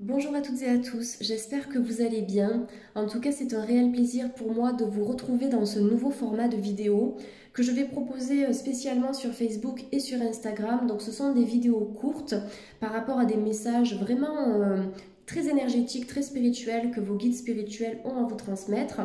Bonjour à toutes et à tous, j'espère que vous allez bien. En tout cas, c'est un réel plaisir pour moi de vous retrouver dans ce nouveau format de vidéo que je vais proposer spécialement sur Facebook et sur Instagram. Donc ce sont des vidéos courtes par rapport à des messages vraiment très énergétiques, très spirituels que vos guides spirituels ont à vous transmettre.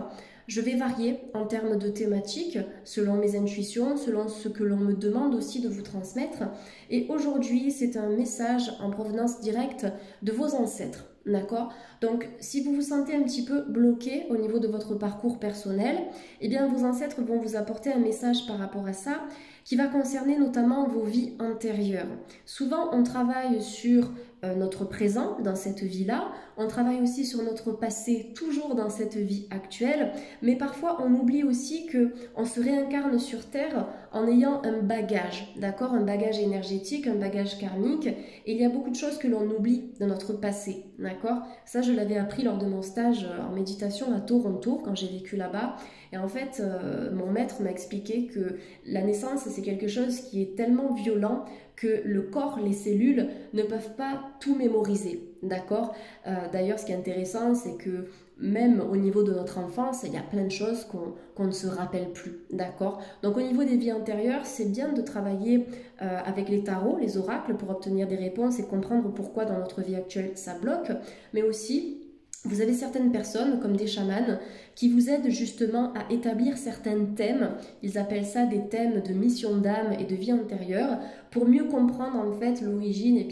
Je vais varier en termes de thématiques selon mes intuitions, selon ce que l'on me demande aussi de vous transmettre. Et aujourd'hui, c'est un message en provenance directe de vos ancêtres. D'accord? Donc, si vous vous sentez un petit peu bloqué au niveau de votre parcours personnel, eh bien, vos ancêtres vont vous apporter un message par rapport à ça qui va concerner notamment vos vies antérieures. Souvent, on travaille sur notre présent dans cette vie-là, on travaille aussi sur notre passé toujours dans cette vie actuelle, mais parfois on oublie aussi que on se réincarne sur Terre en ayant un bagage, d'accord? Un bagage énergétique, un bagage karmique, et il y a beaucoup de choses que l'on oublie de notre passé, d'accord? Ça, je l'avais appris lors de mon stage en méditation à Toronto, quand j'ai vécu là-bas, et en fait, mon maître m'a expliqué que la naissance, c'est quelque chose qui est tellement violent que le corps, les cellules ne peuvent pas tout mémoriser, d'accord? D'ailleurs, ce qui est intéressant, c'est que même au niveau de notre enfance, il y a plein de choses qu'on ne se rappelle plus, d'accord? Donc au niveau des vies antérieures, c'est bien de travailler avec les tarots, les oracles, pour obtenir des réponses et comprendre pourquoi dans notre vie actuelle ça bloque, mais aussi vous avez certaines personnes, comme des chamans, qui vous aident justement à établir certains thèmes. Ils appellent ça des thèmes de mission d'âme et de vie antérieure, pour mieux comprendre en fait l'origine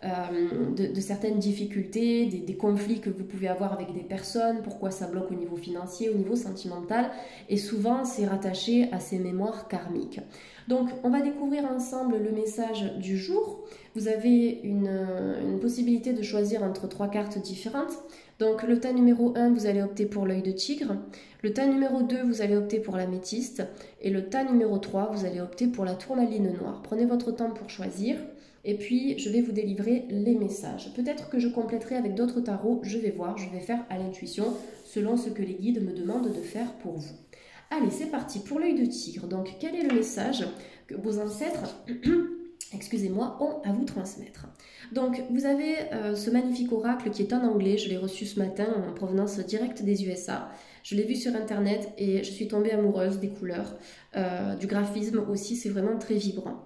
de certaines difficultés, des conflits que vous pouvez avoir avec des personnes, pourquoi ça bloque au niveau financier, au niveau sentimental, et souvent c'est rattaché à ces mémoires karmiques. Donc on va découvrir ensemble le message du jour. Vous avez une possibilité de choisir entre 3 cartes différentes. Donc le tas numéro 1, vous allez opter pour l'œil de tigre. Le tas numéro 2, vous allez opter pour l'améthyste. Et le tas numéro 3, vous allez opter pour la tourmaline noire. Prenez votre temps pour choisir. Et puis, je vais vous délivrer les messages. Peut-être que je compléterai avec d'autres tarots. Je vais voir, je vais faire à l'intuition, selon ce que les guides me demandent de faire pour vous. Allez, c'est parti pour l'œil de tigre. Donc, quel est le message que vos ancêtres... excusez-moi, ont à vous transmettre. Donc, vous avez ce magnifique oracle qui est en anglais. Je l'ai reçu ce matin en provenance directe des USA. Je l'ai vu sur Internet et je suis tombée amoureuse des couleurs, du graphisme aussi. C'est vraiment très vibrant.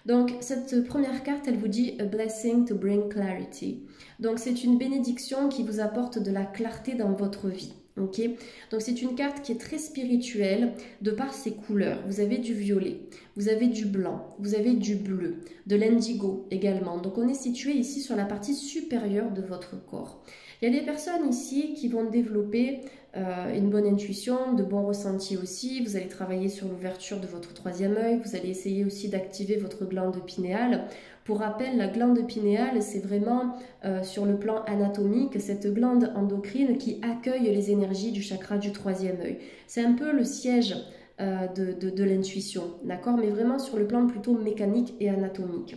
Donc, cette première carte, elle vous dit « A blessing to bring clarity ». Donc, c'est une bénédiction qui vous apporte de la clarté dans votre vie. Okay. Donc c'est une carte qui est très spirituelle de par ses couleurs. Vous avez du violet, vous avez du blanc, vous avez du bleu, de l'indigo également. Donc on est situé ici sur la partie supérieure de votre corps. Il y a des personnes ici qui vont développer une bonne intuition, de bons ressentis aussi. Vous allez travailler sur l'ouverture de votre 3e œil. Vous allez essayer aussi d'activer votre glande pinéale. Pour rappel, la glande pinéale, c'est vraiment sur le plan anatomique, cette glande endocrine qui accueille les énergies du chakra du 3e œil. C'est un peu le siège de l'intuition, d'accord? Mais vraiment sur le plan plutôt mécanique et anatomique.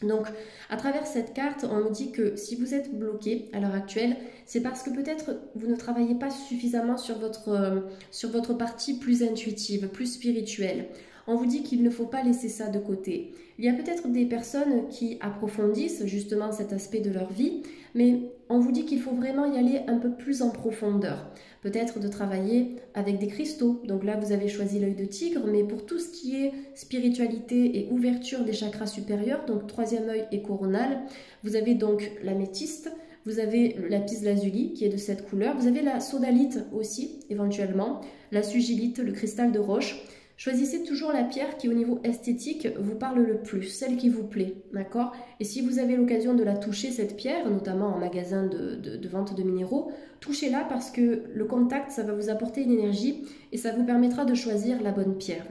Donc, à travers cette carte, on me dit que si vous êtes bloqué à l'heure actuelle, c'est parce que peut-être vous ne travaillez pas suffisamment sur votre partie plus intuitive, plus spirituelle. On vous dit qu'il ne faut pas laisser ça de côté. Il y a peut-être des personnes qui approfondissent justement cet aspect de leur vie, mais on vous dit qu'il faut vraiment y aller un peu plus en profondeur. Peut-être de travailler avec des cristaux. Donc là, vous avez choisi l'œil de tigre, mais pour tout ce qui est spiritualité et ouverture des chakras supérieurs, donc 3e œil et coronal, vous avez donc l'améthyste, vous avez le lapis lazuli qui est de cette couleur, vous avez la sodalite aussi, éventuellement, la sugilite, le cristal de roche. Choisissez toujours la pierre qui au niveau esthétique vous parle le plus, celle qui vous plaît, d'accord? Et si vous avez l'occasion de la toucher, cette pierre, notamment en magasin de vente de minéraux, touchez-la parce que le contact, ça va vous apporter une énergie et ça vous permettra de choisir la bonne pierre.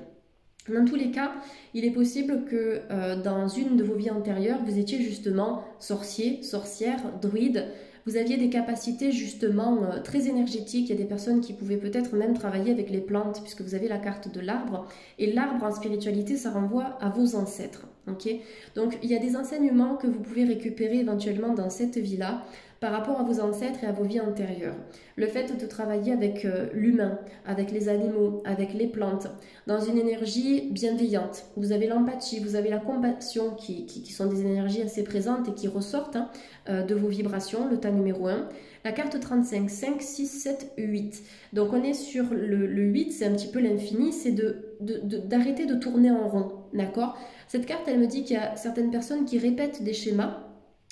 Dans tous les cas, il est possible que dans une de vos vies antérieures, vous étiez justement sorcier, sorcière, druide. Vous aviez des capacités justement très énergétiques. Il y a des personnes qui pouvaient peut-être même travailler avec les plantes puisque vous avez la carte de l'arbre. Et l'arbre en spiritualité, ça renvoie à vos ancêtres. Ok, donc il y a des enseignements que vous pouvez récupérer éventuellement dans cette vie-là par rapport à vos ancêtres et à vos vies antérieures. Le fait de travailler avec l'humain, avec les animaux, avec les plantes, dans une énergie bienveillante. Vous avez l'empathie, vous avez la compassion qui sont des énergies assez présentes et qui ressortent de vos vibrations, le tas numéro 1. La carte 35, 5, 6, 7, 8. Donc on est sur le 8, c'est un petit peu l'infini, c'est d'arrêter de tourner en rond, d'accord? Cette carte, elle me dit qu'il y a certaines personnes qui répètent des schémas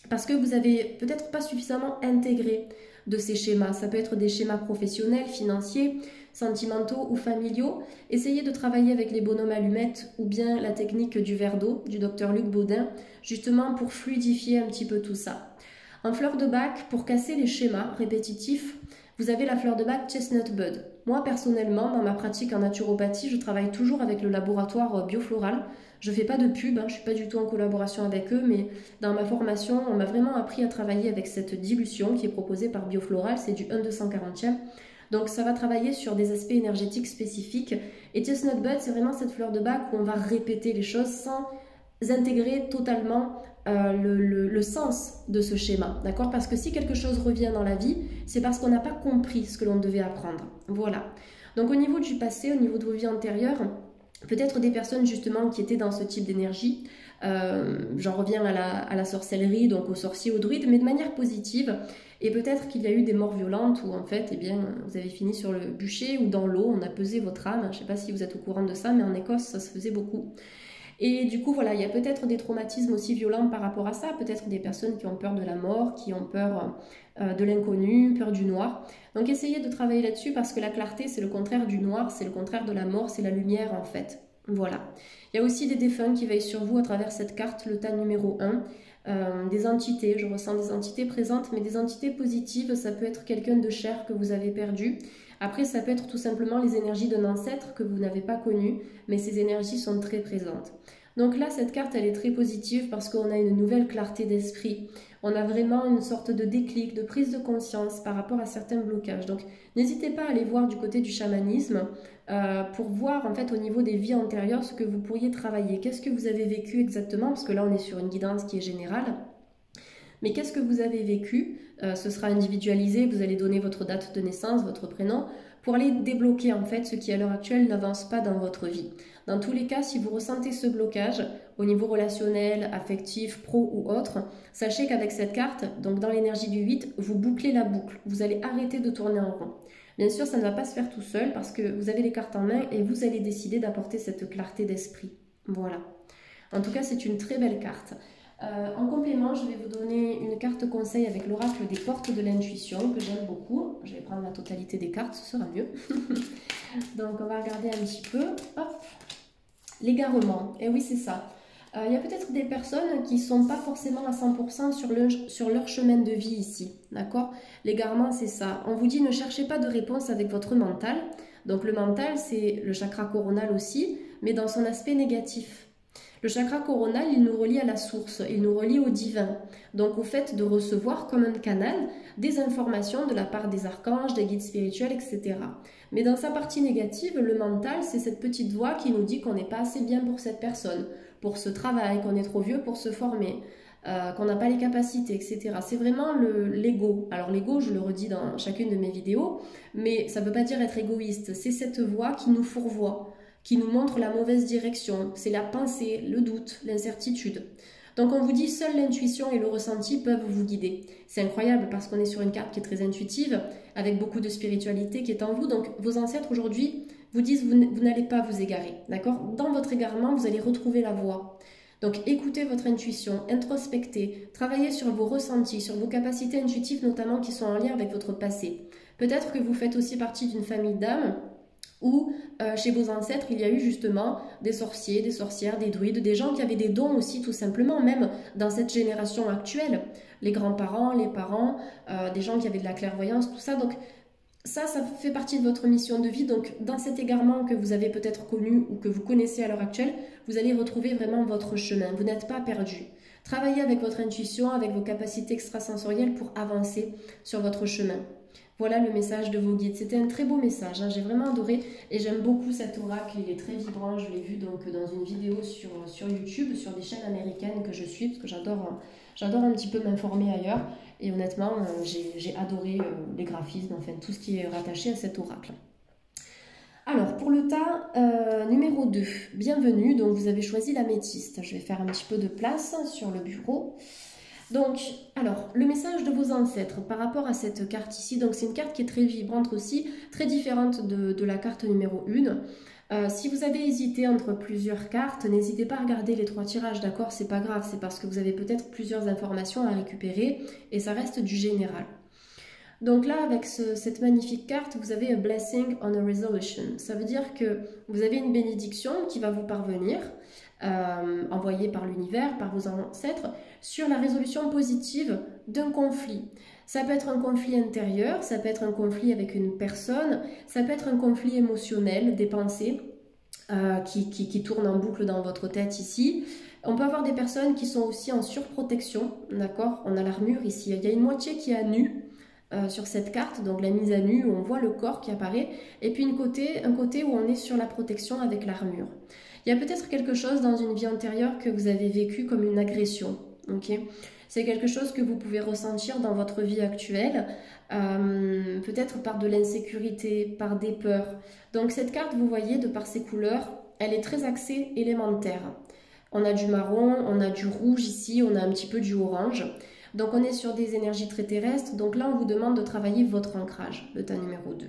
parce que vous avez peut-être pas suffisamment intégré de ces schémas. Ça peut être des schémas professionnels, financiers, sentimentaux ou familiaux. Essayez de travailler avec les bonhommes allumettes ou bien la technique du verre d'eau du docteur Luc Baudin, justement pour fluidifier un petit peu tout ça. En fleur de bac, pour casser les schémas répétitifs, vous avez la fleur de bac Chestnut Bud. Moi, personnellement, dans ma pratique en naturopathie, je travaille toujours avec le laboratoire Biofloral. Je ne fais pas de pub, je ne suis pas du tout en collaboration avec eux, mais dans ma formation, on m'a vraiment appris à travailler avec cette dilution qui est proposée par Biofloral, c'est du 1/240e. Donc ça va travailler sur des aspects énergétiques spécifiques. Et Chestnut Bud, c'est vraiment cette fleur de bac où on va répéter les choses sans intégrer totalement le sens de ce schéma, d'accord? Parce que si quelque chose revient dans la vie, c'est parce qu'on n'a pas compris ce que l'on devait apprendre. Voilà. Donc au niveau du passé, au niveau de vos vies antérieures, peut-être des personnes justement qui étaient dans ce type d'énergie, j'en reviens à la sorcellerie, donc aux sorciers, aux druides, mais de manière positive. Et peut-être qu'il y a eu des morts violentes où en fait, eh bien, vous avez fini sur le bûcher ou dans l'eau, on a pesé votre âme. Je ne sais pas si vous êtes au courant de ça, mais en Écosse, ça se faisait beaucoup. Et du coup, voilà, il y a peut-être des traumatismes aussi violents par rapport à ça, peut-être des personnes qui ont peur de la mort, qui ont peur de l'inconnu, peur du noir. Donc essayez de travailler là-dessus parce que la clarté, c'est le contraire du noir, c'est le contraire de la mort, c'est la lumière en fait. Voilà. Il y a aussi des défunts qui veillent sur vous à travers cette carte, le tas numéro 1. Des entités, je ressens des entités présentes, mais des entités positives, ça peut être quelqu'un de cher que vous avez perdu. Après, ça peut être tout simplement les énergies d'un ancêtre que vous n'avez pas connu, mais ces énergies sont très présentes. Donc là, cette carte, elle est très positive parce qu'on a une nouvelle clarté d'esprit. On a vraiment une sorte de déclic, de prise de conscience par rapport à certains blocages. Donc, n'hésitez pas à aller voir du côté du chamanisme pour voir en fait au niveau des vies antérieures ce que vous pourriez travailler. Qu'est-ce que vous avez vécu exactement? Parce que là, on est sur une guidance qui est générale. Mais qu'est-ce que vous avez vécu? Ce sera individualisé, vous allez donner votre date de naissance, votre prénom, pour aller débloquer en fait ce qui à l'heure actuelle n'avance pas dans votre vie. Dans tous les cas, si vous ressentez ce blocage au niveau relationnel, affectif, pro ou autre, sachez qu'avec cette carte, donc dans l'énergie du 8, vous bouclez la boucle. Vous allez arrêter de tourner en rond. Bien sûr, ça ne va pas se faire tout seul parce que vous avez les cartes en main et vous allez décider d'apporter cette clarté d'esprit. Voilà. En tout cas, c'est une très belle carte. En complément, je vais vous donner une carte conseil avec l'oracle des portes de l'intuition que j'aime beaucoup. Je vais prendre la totalité des cartes, ce sera mieux. Donc on va regarder un petit peu. Hop. L'égarement, et oui c'est ça. Il y a peut-être des personnes qui ne sont pas forcément à 100% sur leur chemin de vie ici, d'accord? L'égarement c'est ça. On vous dit ne cherchez pas de réponse avec votre mental. Donc le mental c'est le chakra coronal aussi, mais dans son aspect négatif. Le chakra coronal, il nous relie à la source, il nous relie au divin. Donc au fait de recevoir comme un canal des informations de la part des archanges, des guides spirituels, etc. Mais dans sa partie négative, le mental, c'est cette petite voix qui nous dit qu'on n'est pas assez bien pour cette personne, pour ce travail, qu'on est trop vieux pour se former, qu'on n'a pas les capacités, etc. C'est vraiment l'ego. Alors l'ego, je le redis dans chacune de mes vidéos, mais ça ne veut pas dire être égoïste. C'est cette voix qui nous fourvoie, qui nous montre la mauvaise direction. C'est la pensée, le doute, l'incertitude. Donc on vous dit, seule l'intuition et le ressenti peuvent vous guider. C'est incroyable parce qu'on est sur une carte qui est très intuitive, avec beaucoup de spiritualité qui est en vous. Donc vos ancêtres aujourd'hui vous disent, vous n'allez pas vous égarer. D'accord? Dans votre égarement, vous allez retrouver la voie. Donc écoutez votre intuition, introspectez, travaillez sur vos ressentis, sur vos capacités intuitives notamment qui sont en lien avec votre passé. Peut-être que vous faites aussi partie d'une famille d'âmes où chez vos ancêtres, il y a eu justement des sorciers, des sorcières, des druides, des gens qui avaient des dons aussi tout simplement, même dans cette génération actuelle. Les grands-parents, les parents, des gens qui avaient de la clairvoyance, tout ça. Donc ça fait partie de votre mission de vie. Donc dans cet égarement que vous avez peut-être connu ou que vous connaissez à l'heure actuelle, vous allez retrouver vraiment votre chemin. Vous n'êtes pas perdu. Travaillez avec votre intuition, avec vos capacités extrasensorielles pour avancer sur votre chemin. Voilà le message de vos guides. C'était un très beau message, hein. J'ai vraiment adoré et j'aime beaucoup cet oracle. Il est très vibrant. Je l'ai vu donc dans une vidéo sur YouTube, sur des chaînes américaines que je suis parce que j'adore un petit peu m'informer ailleurs. Et honnêtement, j'ai adoré les graphismes, enfin tout ce qui est rattaché à cet oracle. Alors, pour le tas numéro 2, bienvenue. Donc, vous avez choisi l'améthyste. Je vais faire un petit peu de place sur le bureau. Donc, alors, le message de vos ancêtres par rapport à cette carte ici, donc c'est une carte qui est très vibrante aussi, très différente de la carte numéro 1. Si vous avez hésité entre plusieurs cartes, n'hésitez pas à regarder les 3 tirages, d'accord? C'est pas grave, c'est parce que vous avez peut-être plusieurs informations à récupérer et ça reste du général. Donc là, avec cette magnifique carte, vous avez a blessing on a resolution. Ça veut dire que vous avez une bénédiction qui va vous parvenir, envoyée par l'univers, par vos ancêtres, sur la résolution positive d'un conflit. Ça peut être un conflit intérieur, ça peut être un conflit avec une personne, ça peut être un conflit émotionnel, des pensées qui tournent en boucle dans votre tête ici. On peut avoir des personnes qui sont aussi en surprotection, d'accord? On a l'armure ici, il y a une moitié qui est à nu, sur cette carte, donc la mise à nu où on voit le corps qui apparaît, et puis un côté où on est sur la protection avec l'armure. Il y a peut-être quelque chose dans une vie antérieure que vous avez vécu comme une agression, ok? C'est quelque chose que vous pouvez ressentir dans votre vie actuelle, peut-être par de l'insécurité, par des peurs. Donc cette carte, vous voyez, de par ses couleurs, elle est très axée élémentaire. On a du marron, on a du rouge ici, on a un petit peu du orange. Donc on est sur des énergies très terrestres, donc là on vous demande de travailler votre ancrage, le tas numéro 2.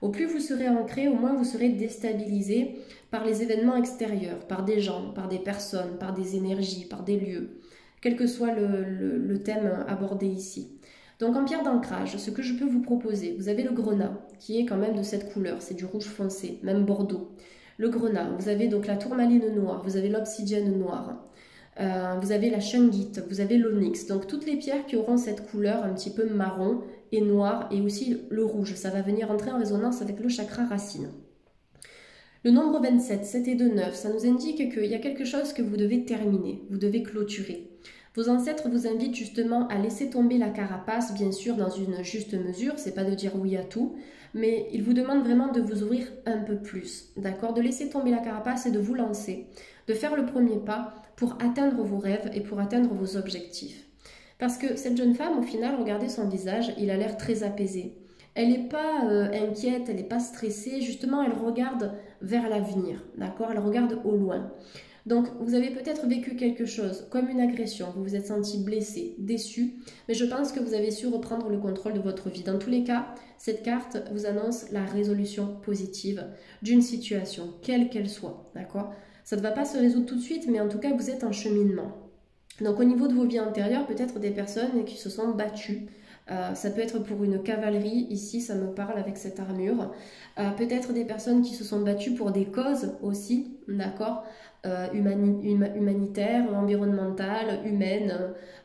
Au plus vous serez ancré, au moins vous serez déstabilisé par les événements extérieurs, par des gens, par des personnes, par des énergies, par des lieux, quel que soit le thème abordé ici. Donc en pierre d'ancrage, ce que je peux vous proposer, vous avez le grenat, qui est quand même de cette couleur, c'est du rouge foncé, même bordeaux. Le grenat, vous avez donc la tourmaline noire, vous avez l'obsidienne noire. Vous avez la shungite, vous avez l'onyx, donc toutes les pierres qui auront cette couleur un petit peu marron et noir et aussi le rouge, ça va venir entrer en résonance avec le chakra racine. Le nombre 27, 7 et 2, 9, ça nous indique qu'il y a quelque chose que vous devez terminer, vous devez clôturer. Vos ancêtres vous invitent justement à laisser tomber la carapace, bien sûr dans une juste mesure, c'est pas de dire oui à tout, mais ils vous demandent vraiment de vous ouvrir un peu plus, d'accord? De laisser tomber la carapace et de vous lancer, de faire le premier pas pour atteindre vos rêves et pour atteindre vos objectifs. Parce que cette jeune femme, au final, regardez son visage, il a l'air très apaisé. Elle n'est pas inquiète, elle n'est pas stressée, justement, elle regarde vers l'avenir, d'accord? Elle regarde au loin. Donc, vous avez peut-être vécu quelque chose, comme une agression, vous vous êtes senti blessé, déçu, mais je pense que vous avez su reprendre le contrôle de votre vie. Dans tous les cas, cette carte vous annonce la résolution positive d'une situation, quelle qu'elle soit, d'accord? Ça ne va pas se résoudre tout de suite, mais en tout cas, vous êtes en cheminement. Donc, au niveau de vos vies antérieures, peut-être des personnes qui se sont battues. Ça peut être pour une cavalerie, ici ça me parle avec cette armure. Peut-être des personnes qui se sont battues pour des causes aussi, d'accord, humanitaires, environnementales, humaines,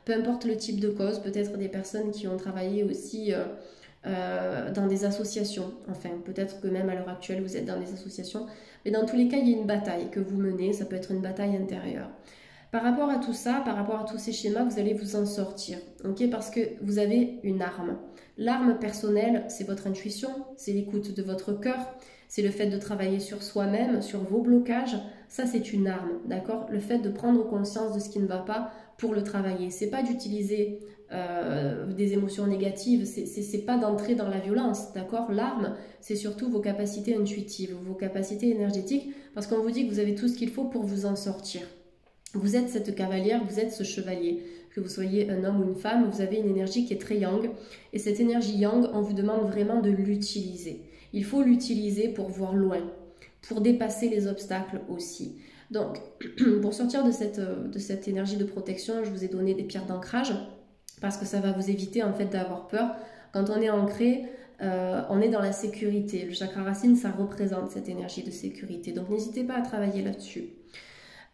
peu importe le type de cause. Peut-être des personnes qui ont travaillé aussi dans des associations. Enfin, peut-être que même à l'heure actuelle vous êtes dans des associations. Mais dans tous les cas, il y a une bataille que vous menez, ça peut être une bataille intérieure. Par rapport à tout ça, par rapport à tous ces schémas, vous allez vous en sortir, ok? Parce que vous avez une arme. L'arme personnelle, c'est votre intuition, c'est l'écoute de votre cœur, c'est le fait de travailler sur soi-même, sur vos blocages. Ça, c'est une arme, d'accord? Le fait de prendre conscience de ce qui ne va pas pour le travailler. C'est pas d'utiliser des émotions négatives, c'est pas d'entrer dans la violence, d'accord? L'arme, c'est surtout vos capacités intuitives, vos capacités énergétiques, parce qu'on vous dit que vous avez tout ce qu'il faut pour vous en sortir. Vous êtes cette cavalière, vous êtes ce chevalier. Que vous soyez un homme ou une femme, vous avez une énergie qui est très yang. Et cette énergie yang, on vous demande vraiment de l'utiliser. Il faut l'utiliser pour voir loin, pour dépasser les obstacles aussi. Donc, pour sortir de cette énergie de protection, je vous ai donné des pierres d'ancrage parce que ça va vous éviter en fait d'avoir peur. Quand on est ancré, on est dans la sécurité. Le chakra racine, ça représente cette énergie de sécurité. Donc, n'hésitez pas à travailler là-dessus.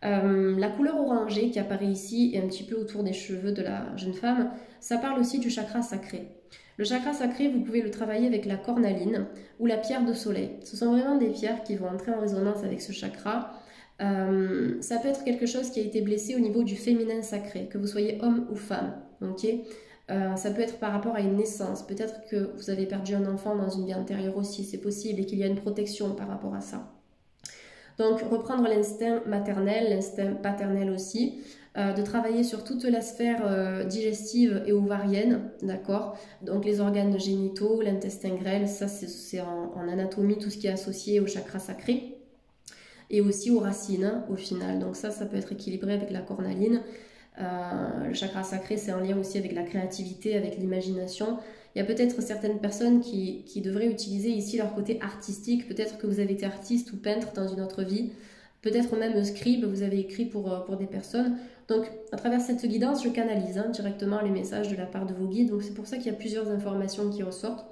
La couleur orangée qui apparaît ici et un petit peu autour des cheveux de la jeune femme, ça parle aussi du chakra sacré. Le chakra sacré, vous pouvez le travailler avec la cornaline ou la pierre de soleil. Ce sont vraiment des pierres qui vont entrer en résonance avec ce chakra. Ça peut être quelque chose qui a été blessé au niveau du féminin sacré, que vous soyez homme ou femme. Okay, Ça peut être par rapport à une naissance. Peut-être que vous avez perdu un enfant dans une vie antérieure aussi, c'est possible, et qu'il y a une protection par rapport à ça. Donc, reprendre l'instinct maternel, l'instinct paternel aussi, de travailler sur toute la sphère digestive et ovarienne, d'accord? Donc, les organes génitaux, l'intestin grêle, ça c'est en anatomie, tout ce qui est associé au chakra sacré, et aussi aux racines, hein, au final. Donc ça peut être équilibré avec la cornaline. Le chakra sacré, c'est en lien aussi avec la créativité, avec l'imagination. Il y a peut-être certaines personnes qui devraient utiliser ici leur côté artistique. Peut-être que vous avez été artiste ou peintre dans une autre vie. Peut-être même scribe, vous avez écrit pour des personnes. Donc, à travers cette guidance, je canalise directement les messages de la part de vos guides. Donc, c'est pour ça qu'il y a plusieurs informations qui ressortent.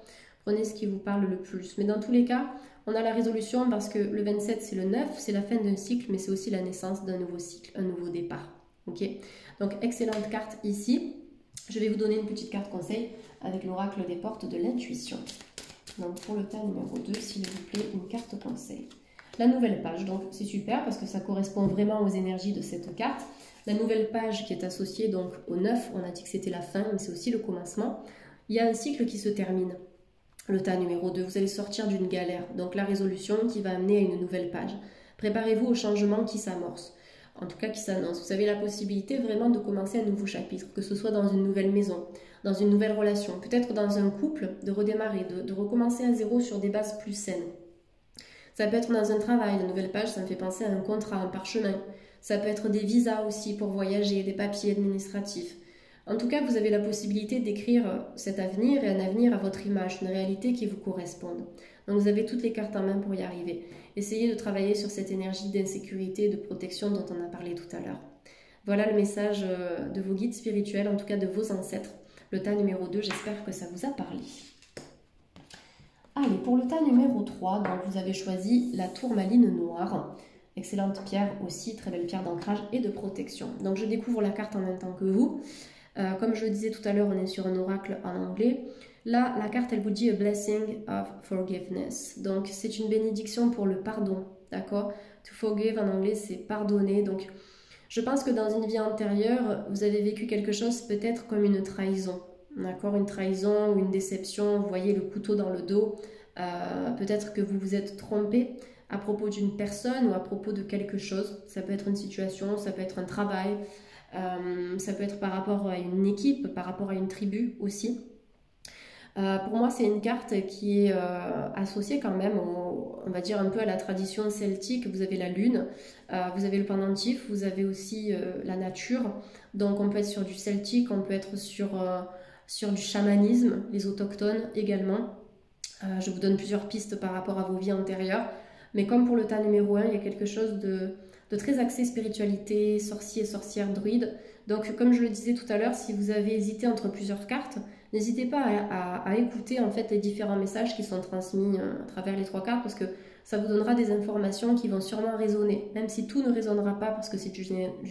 Prenez ce qui vous parle le plus. Mais dans tous les cas, on a la résolution parce que le 27, c'est le 9, c'est la fin d'un cycle, mais c'est aussi la naissance d'un nouveau cycle, un nouveau départ. Ok? Donc, excellente carte ici. Je vais vous donner une petite carte conseil avec l'oracle des portes de l'intuition. Donc, pour le tas numéro 2, s'il vous plaît, une carte conseil. La nouvelle page, donc c'est super parce que ça correspond vraiment aux énergies de cette carte. La nouvelle page qui est associée donc au 9, on a dit que c'était la fin, mais c'est aussi le commencement. Il y a un cycle qui se termine. Le tas numéro 2, vous allez sortir d'une galère, donc la résolution qui va amener à une nouvelle page. Préparez-vous au changement qui s'amorce, en tout cas qui s'annonce. Vous avez la possibilité vraiment de commencer un nouveau chapitre, que ce soit dans une nouvelle maison, dans une nouvelle relation, peut-être dans un couple, de redémarrer, de recommencer à zéro sur des bases plus saines. Ça peut être dans un travail, la nouvelle page, ça me fait penser à un contrat, un parchemin. Ça peut être des visas aussi pour voyager, des papiers administratifs. En tout cas, vous avez la possibilité d'écrire cet avenir et un avenir à votre image, une réalité qui vous corresponde. Donc vous avez toutes les cartes en main pour y arriver. Essayez de travailler sur cette énergie d'insécurité et de protection dont on a parlé tout à l'heure. Voilà le message de vos guides spirituels, en tout cas de vos ancêtres. Le tas numéro 2, j'espère que ça vous a parlé. Allez, pour le tas numéro 3, donc vous avez choisi la tourmaline noire. Excellente pierre aussi, très belle pierre d'ancrage et de protection. Donc je découvre la carte en même temps que vous. Comme je le disais tout à l'heure, on est sur un oracle en anglais. Là, la carte, elle vous dit « A blessing of forgiveness ». Donc, c'est une bénédiction pour le pardon, d'accord? « To forgive » en anglais, c'est pardonner. Donc, je pense que dans une vie antérieure, vous avez vécu quelque chose peut-être comme une trahison, d'accord? Une trahison ou une déception, vous voyez le couteau dans le dos. Peut-être que vous vous êtes trompé à propos d'une personne ou à propos de quelque chose. Ça peut être une situation, ça peut être un travail. Ça peut être par rapport à une équipe, par rapport à une tribu aussi. Pour moi, c'est une carte qui est associée quand même, on va dire un peu à la tradition celtique. Vous avez la lune, vous avez le pendentif, vous avez aussi la nature. Donc on peut être sur du celtique, on peut être sur du chamanisme, les autochtones également. Je vous donne plusieurs pistes par rapport à vos vies antérieures. Mais comme pour le tas numéro 1, il y a quelque chose de très axé spiritualité, sorcier, sorcière, druide. Donc comme je le disais tout à l'heure, si vous avez hésité entre plusieurs cartes, n'hésitez pas à écouter en fait les différents messages qui sont transmis à travers les 3 cartes parce que ça vous donnera des informations qui vont sûrement résonner. Même si tout ne résonnera pas parce que c'est du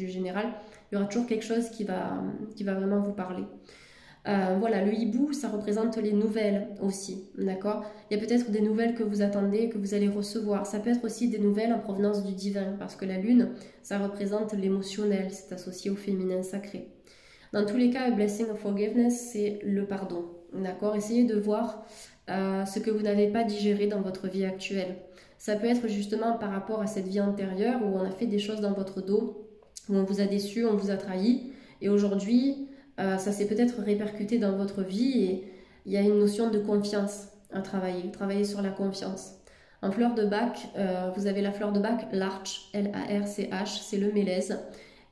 général, il y aura toujours quelque chose qui va vraiment vous parler. Voilà, le hibou, ça représente les nouvelles aussi, d'accord? Il y a peut-être des nouvelles que vous attendez, que vous allez recevoir. Ça peut être aussi des nouvelles en provenance du divin, parce que la lune, ça représente l'émotionnel, c'est associé au féminin sacré. Dans tous les cas, a blessing of forgiveness, c'est le pardon, d'accord? Essayez de voir ce que vous n'avez pas digéré dans votre vie actuelle. Ça peut être justement par rapport à cette vie antérieure où on a fait des choses dans votre dos, où on vous a déçu, on vous a trahi, et aujourd'hui, ça s'est peut-être répercuté dans votre vie et il y a une notion de confiance à travailler sur la confiance. En fleur de bac, vous avez la fleur de bac, l'arch, L-A-R-C-H, c'est le mélèze.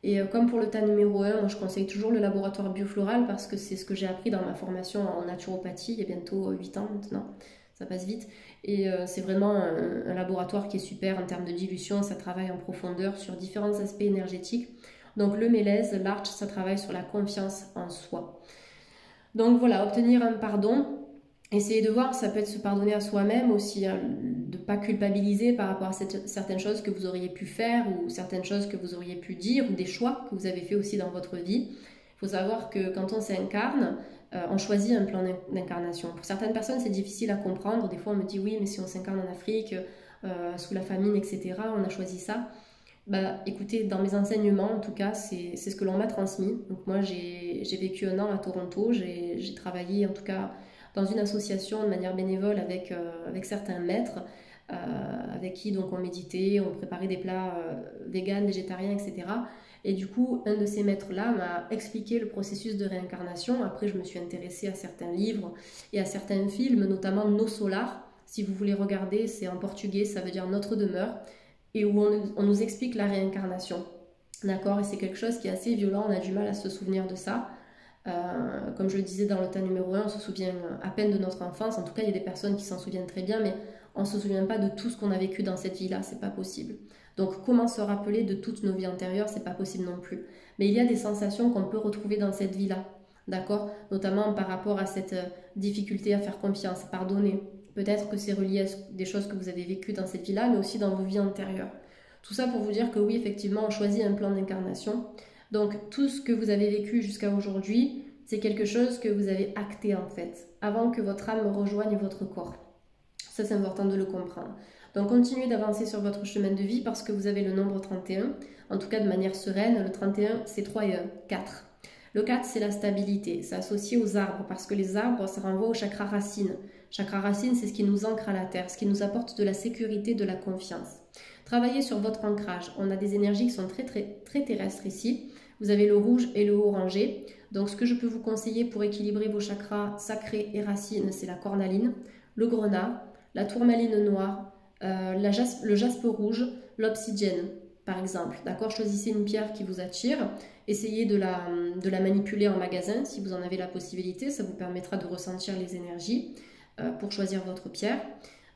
Et comme pour le tas numéro 1, moi je conseille toujours le laboratoire biofloral parce que c'est ce que j'ai appris dans ma formation en naturopathie, il y a bientôt 8 ans maintenant, ça passe vite. Et c'est vraiment un laboratoire qui est super en termes de dilution, ça travaille en profondeur sur différents aspects énergétiques. Donc le mélèze, l'arch, ça travaille sur la confiance en soi. Donc voilà, obtenir un pardon, essayez de voir, ça peut être se pardonner à soi-même aussi, hein, de ne pas culpabiliser par rapport à certaines choses que vous auriez pu faire ou certaines choses que vous auriez pu dire ou des choix que vous avez fait aussi dans votre vie. Il faut savoir que quand on s'incarne, on choisit un plan d'incarnation. Pour certaines personnes, c'est difficile à comprendre. Des fois, on me dit oui, mais si on s'incarne en Afrique, sous la famine, etc., on a choisi ça. Bah, écoutez, dans mes enseignements, en tout cas, c'est ce que l'on m'a transmis. Donc moi, j'ai vécu un an à Toronto, j'ai travaillé en tout cas dans une association de manière bénévole avec certains maîtres, avec qui donc on méditait, on préparait des plats véganes, végétariens, etc. Et du coup, un de ces maîtres-là m'a expliqué le processus de réincarnation. Après, je me suis intéressée à certains livres et à certains films, notamment No Solar. Si vous voulez regarder, c'est en portugais, ça veut dire notre demeure, et où on nous explique la réincarnation. D'accord? Et c'est quelque chose qui est assez violent, on a du mal à se souvenir de ça. Comme je le disais dans le tas numéro 1, on se souvient à peine de notre enfance. En tout cas, il y a des personnes qui s'en souviennent très bien, mais on ne se souvient pas de tout ce qu'on a vécu dans cette vie-là, c'est pas possible. Donc, comment se rappeler de toutes nos vies antérieures, c'est pas possible non plus. Mais il y a des sensations qu'on peut retrouver dans cette vie-là, d'accord? Notamment par rapport à cette difficulté à faire confiance, pardonner. Peut-être que c'est relié à des choses que vous avez vécues dans cette vie-là, mais aussi dans vos vies antérieures. Tout ça pour vous dire que oui, effectivement, on choisit un plan d'incarnation. Donc, tout ce que vous avez vécu jusqu'à aujourd'hui, c'est quelque chose que vous avez acté en fait, avant que votre âme rejoigne votre corps. Ça, c'est important de le comprendre. Donc, continuez d'avancer sur votre chemin de vie parce que vous avez le nombre 31, en tout cas de manière sereine. Le 31, c'est 3 et 1, 4. Le 4, c'est la stabilité. C'est associé aux arbres parce que les arbres, ça renvoie au chakra racine. Chakra racine, c'est ce qui nous ancre à la terre, ce qui nous apporte de la sécurité, de la confiance. Travaillez sur votre ancrage. On a des énergies qui sont très terrestres ici. Vous avez le rouge et le orangé. Donc, ce que je peux vous conseiller pour équilibrer vos chakras sacrés et racines, c'est la cornaline, le grenat, la tourmaline noire, le jaspe rouge, l'obsidienne, par exemple. D'accord? Choisissez une pierre qui vous attire. Essayez de la manipuler en magasin si vous en avez la possibilité. Ça vous permettra de ressentir les énergies pour choisir votre pierre.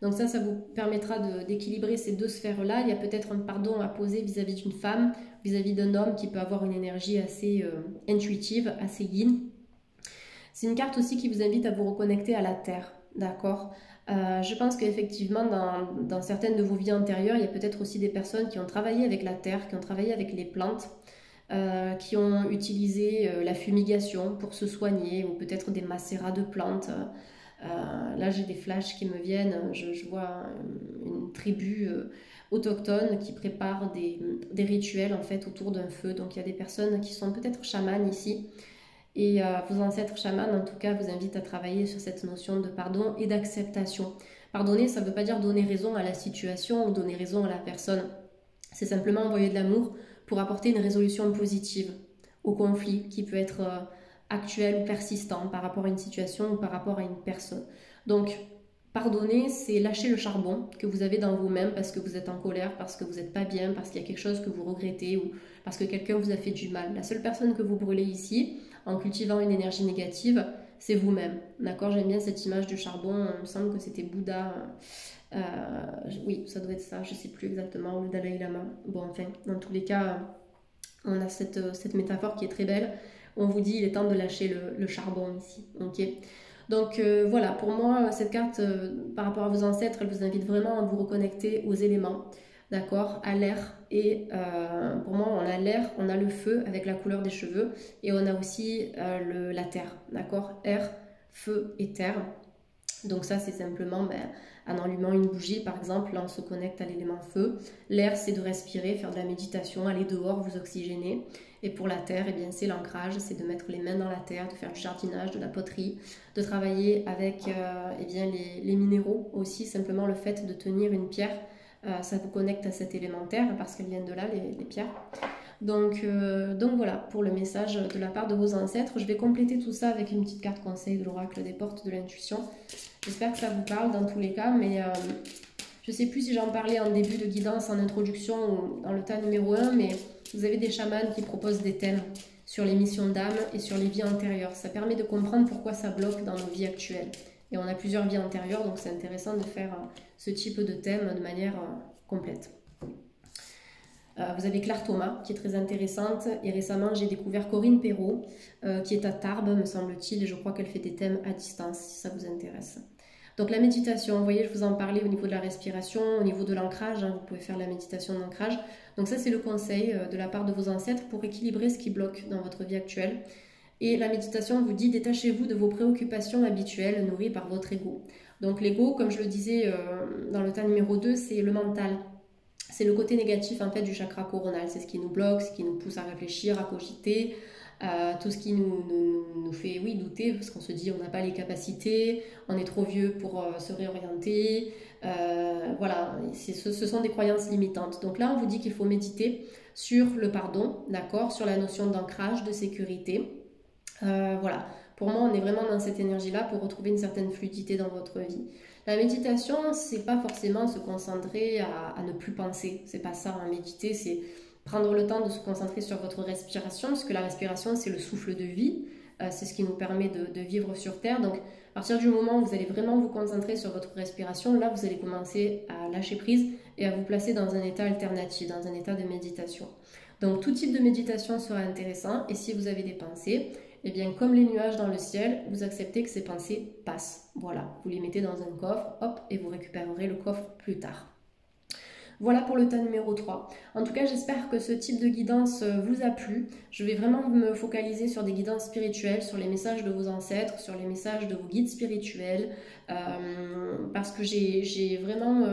Donc ça vous permettra d'équilibrer ces deux sphères-là. Il y a peut-être un pardon à poser vis-à-vis d'une femme, vis-à-vis d'un homme qui peut avoir une énergie assez intuitive, assez yin. C'est une carte aussi qui vous invite à vous reconnecter à la terre, d'accord? Je pense qu'effectivement, dans certaines de vos vies antérieures, il y a peut-être aussi des personnes qui ont travaillé avec la terre, qui ont travaillé avec les plantes, qui ont utilisé la fumigation pour se soigner, ou peut-être des macérats de plantes. Là, j'ai des flashs qui me viennent. Je vois une tribu autochtone qui prépare des rituels en fait autour d'un feu. Donc, il y a des personnes qui sont peut-être chamanes ici. Et vos ancêtres chamans, en tout cas, vous invitent à travailler sur cette notion de pardon et d'acceptation. Pardonner, ça ne veut pas dire donner raison à la situation ou donner raison à la personne. C'est simplement envoyer de l'amour pour apporter une résolution positive au conflit qui peut être actuel ou persistant par rapport à une situation ou par rapport à une personne. Donc, pardonner, c'est lâcher le charbon que vous avez dans vous-même parce que vous êtes en colère, parce que vous n'êtes pas bien, parce qu'il y a quelque chose que vous regrettez ou parce que quelqu'un vous a fait du mal. La seule personne que vous brûlez ici, en cultivant une énergie négative, c'est vous-même. D'accord? J'aime bien cette image du charbon. Il me semble que c'était Bouddha. Oui, ça doit être ça. Je ne sais plus exactement. Ou le Dalai Lama. Bon, enfin, dans tous les cas, on a cette métaphore qui est très belle. On vous dit il est temps de lâcher le charbon ici. Ok? Donc voilà, pour moi, cette carte, par rapport à vos ancêtres, elle vous invite vraiment à vous reconnecter aux éléments, d'accord, à l'air. Et pour moi, on a l'air, on a le feu avec la couleur des cheveux, et on a aussi la terre, d'accord, air, feu et terre. Donc ça, c'est simplement en allumant une bougie, par exemple, là on se connecte à l'élément feu. L'air, c'est de respirer, faire de la méditation, aller dehors, vous oxygéner. Et pour la terre, eh bien, c'est l'ancrage, c'est de mettre les mains dans la terre, de faire du jardinage, de la poterie, de travailler avec eh bien, les minéraux aussi. Simplement le fait de tenir une pierre, ça vous connecte à cet élémentaire parce qu'elles viennent de là, les pierres. Donc voilà, pour le message de la part de vos ancêtres. Je vais compléter tout ça avec une petite carte conseil de l'oracle des portes de l'intuition. J'espère que ça vous parle dans tous les cas, mais je ne sais plus si j'en parlais en début de guidance, en introduction ou dans le tas numéro 1, mais vous avez des chamans qui proposent des thèmes sur les missions d'âme et sur les vies antérieures. Ça permet de comprendre pourquoi ça bloque dans nos vies actuelles. Et on a plusieurs vies antérieures, donc c'est intéressant de faire ce type de thème de manière complète. Vous avez Claire Thomas, qui est très intéressante. Et récemment, j'ai découvert Corinne Perrault, qui est à Tarbes, me semble-t-il. Et je crois qu'elle fait des thèmes à distance, si ça vous intéresse. Donc la méditation, vous voyez, je vous en parlais au niveau de la respiration, au niveau de l'ancrage. Hein, vous pouvez faire la méditation d'ancrage. Donc ça, c'est le conseil de la part de vos ancêtres pour équilibrer ce qui bloque dans votre vie actuelle. Et la méditation vous dit, détachez-vous de vos préoccupations habituelles nourries par votre ego. Donc l'ego, comme je le disais dans le tas numéro 2, c'est le mental. C'est le côté négatif en fait du chakra coronal, c'est ce qui nous bloque, ce qui nous pousse à réfléchir, à cogiter, tout ce qui nous fait oui, douter, parce qu'on se dit on n'a pas les capacités, on est trop vieux pour se réorienter, voilà, ce sont des croyances limitantes. Donc là on vous dit qu'il faut méditer sur le pardon, d'accord, sur la notion d'ancrage, de sécurité. Voilà, pour moi on est vraiment dans cette énergie-là pour retrouver une certaine fluidité dans votre vie. La méditation, c'est pas forcément se concentrer à ne plus penser. C'est pas ça, hein. Méditer, c'est prendre le temps de se concentrer sur votre respiration, parce que la respiration, c'est le souffle de vie. C'est ce qui nous permet de vivre sur Terre. Donc, à partir du moment où vous allez vraiment vous concentrer sur votre respiration, là, vous allez commencer à lâcher prise et à vous placer dans un état alternatif, dans un état de méditation. Donc, tout type de méditation sera intéressant. Et si vous avez des pensées, eh bien, comme les nuages dans le ciel, vous acceptez que ces pensées passent. Voilà, vous les mettez dans un coffre, hop, et vous récupérerez le coffre plus tard. Voilà pour le tas numéro 3. En tout cas, j'espère que ce type de guidance vous a plu. Je vais vraiment me focaliser sur des guidances spirituelles, sur les messages de vos ancêtres, sur les messages de vos guides spirituels, parce que j'ai vraiment...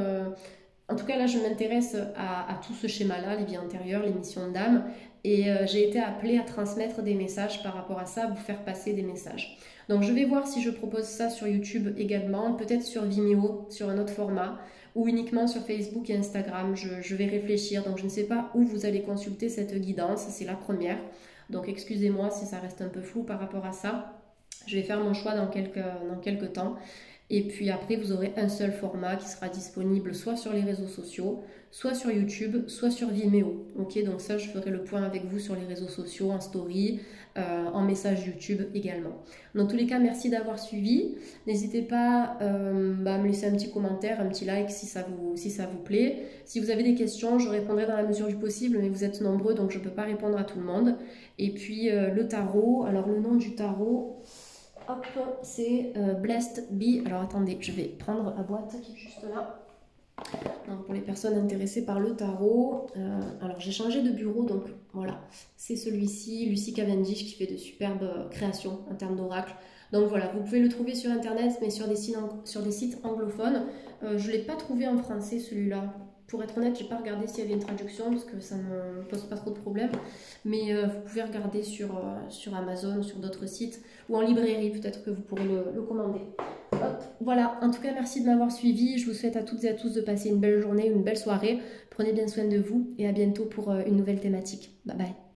En tout cas, là, je m'intéresse à tout ce schéma-là, les vies antérieures, les missions d'âme, et j'ai été appelée à transmettre des messages par rapport à ça, à vous faire passer des messages. Donc, je vais voir si je propose ça sur YouTube également, peut-être sur Vimeo, sur un autre format, ou uniquement sur Facebook et Instagram. Je vais réfléchir, donc je ne sais pas où vous allez consulter cette guidance, c'est la première. Donc, excusez-moi si ça reste un peu flou par rapport à ça. Je vais faire mon choix dans quelques temps. Et puis après, vous aurez un seul format qui sera disponible soit sur les réseaux sociaux, soit sur YouTube, soit sur Vimeo. Ok, donc ça, je ferai le point avec vous sur les réseaux sociaux, en story, en message YouTube également. Dans tous les cas, merci d'avoir suivi. N'hésitez pas à me laisser un petit commentaire, un petit like si ça vous plaît. Si vous avez des questions, je répondrai dans la mesure du possible, mais vous êtes nombreux, donc je ne peux pas répondre à tout le monde. Et puis le tarot, alors le nom du tarot... Hop, c'est Blessed Bee. Alors attendez, je vais prendre la boîte qui est juste là. Donc, pour les personnes intéressées par le tarot, alors j'ai changé de bureau, donc voilà, c'est celui-ci, Lucie Cavendish, qui fait de superbes créations en termes d'oracle. Donc voilà, vous pouvez le trouver sur internet, mais sur des sites anglophones. Je ne l'ai pas trouvé en français celui-là. Pour être honnête, j'ai pas regardé s'il y avait une traduction parce que ça ne me pose pas trop de problèmes. Mais vous pouvez regarder sur Amazon, sur d'autres sites ou en librairie, peut-être que vous pourrez le commander. Hop, voilà, en tout cas, merci de m'avoir suivi. Je vous souhaite à toutes et à tous de passer une belle journée, une belle soirée. Prenez bien soin de vous et à bientôt pour une nouvelle thématique. Bye bye.